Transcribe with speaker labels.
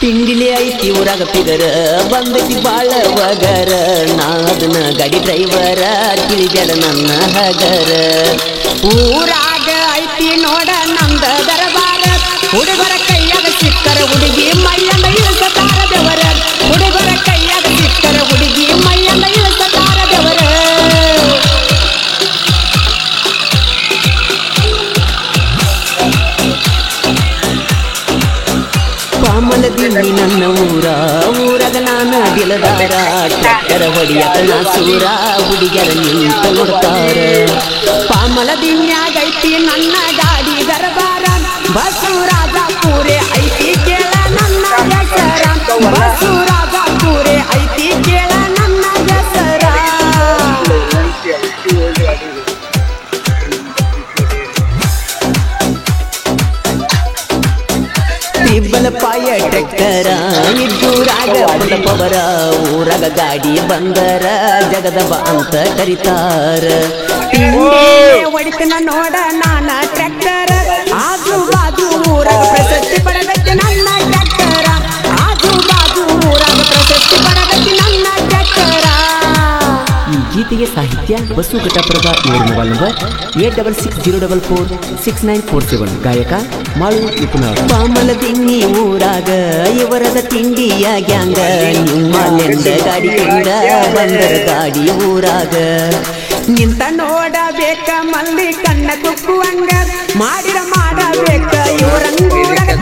Speaker 1: ತಿಂಡಿಲಿ ಐತಿ ಊರಾಗ ಪಿಗರ ಬಂದೈತಿ ಬಾಳ ವಗರ ನಾ ಅದನ್ನ ಗಾಡಿ ಡ್ರೈವರ ತಿಳಿಬೇಡ ನನ್ನ ಹಗರ
Speaker 2: ಊರಾಗ ಐತಿ ನೋಡ ನಮ್ದ ದರಬಾರ ಹುಡುಗರ ಕೈಯಾಗ ಸಿಕ್ಕರ ಹುಡುಗಿ ಮೈಯಂದ ಇಳಿಸತಾರ ಬೆವರ ಹುಡುಗರ ಕೈಯಾಗ ಸಿಕ್ಕರ ಹುಡುಗಿ ಮೈಯಂದ ಇಳಿಸತಾರ ಬೆವರ
Speaker 1: ಪಾಮಲದಿನ್ನಿ ನನ್ನ ಊರಾಗ ನಾನು ಗೆಲದಾರ ಟ್ರ್ಯಾಕ್ಟರ್ ಹೊಡಿಯಕ ನಾ ಸೂರ ಹುಡುಗಿಯರ ನಿಂತ ನೋಡ್ತಾರ
Speaker 2: ಪಾಮಲದಿನ್ಯಾಗ ಐತಿ ನನ್ನ ಗಾಡಿ ದರಬಾರ ಬಸವರಾಜ ಪೂರೆ ಐತಿ ಕೇಳ ನನ್ನ ಹೆಸರ ಬಸವರಾಜ ಪೂರೆ ಐತಿ ಕೇಳ ನನ್ನ ಹೆಸರ
Speaker 1: ತಿಬ್ಬಲ ಪಾಯ ಟ್ರ್ಯಾಕ್ಟರ ಇದ್ದೂರಾಗ ಪವರ ಊರಾಗ ಗಾಡಿ ಬಂದರ ಜಗದಬ ಅಂತ ಕರಿತಾರ
Speaker 2: ಹೊಡಿತನ ನೋಡ ನಾನ ಟ್ರ್ಯಾಕ್ಟರ್ ಆಜು ಬಾಜು ಊರಾಗ ಪ್ರಶಸ್ತಿ ಪಡೆದಕ್ಕೆ ನನ್ನ ಟ್ರ್ಯಾಕ್ಟರ ಆಜು ಬಾಜು ಊರಾಗ ಪ್ರಶಸ್ತಿ ಪಡೆದಕ್ಕೆ ನನ್ನ ಟ್ರ್ಯಾಕ್ಟರ
Speaker 1: ಈ ಗೀತೆಗೆ ಸಾಹಿತ್ಯ ಬಸು ಘಟಪ್ರದ ಇವರ ಮೊಬೈಲ್ ನಂಬರ್ 8604464947 ಗಾಯಕ ಮಾಳು ನಿಪುಣರ್ ಪಾಮಲದಿನ್ನಿ ಊರಾಗ ಇವರದ ತಿಂಡಿಯ ಗ್ಯಾಂಗ ನಿಮ್ಮ ನೆಂದ ಗಾಡಿ ಕಿಂದ ಬಂದರ ಗಾಡಿ ಊರಾಗ
Speaker 2: ನಿಂತ ನೋಡಬೇಕ ಮಲ್ಲಿ ಕಣ್ಣ ಕುಕ್ಕುವಂಗ ಮಾಡಬೇಕ ಇವರಂಗೂರಾಗ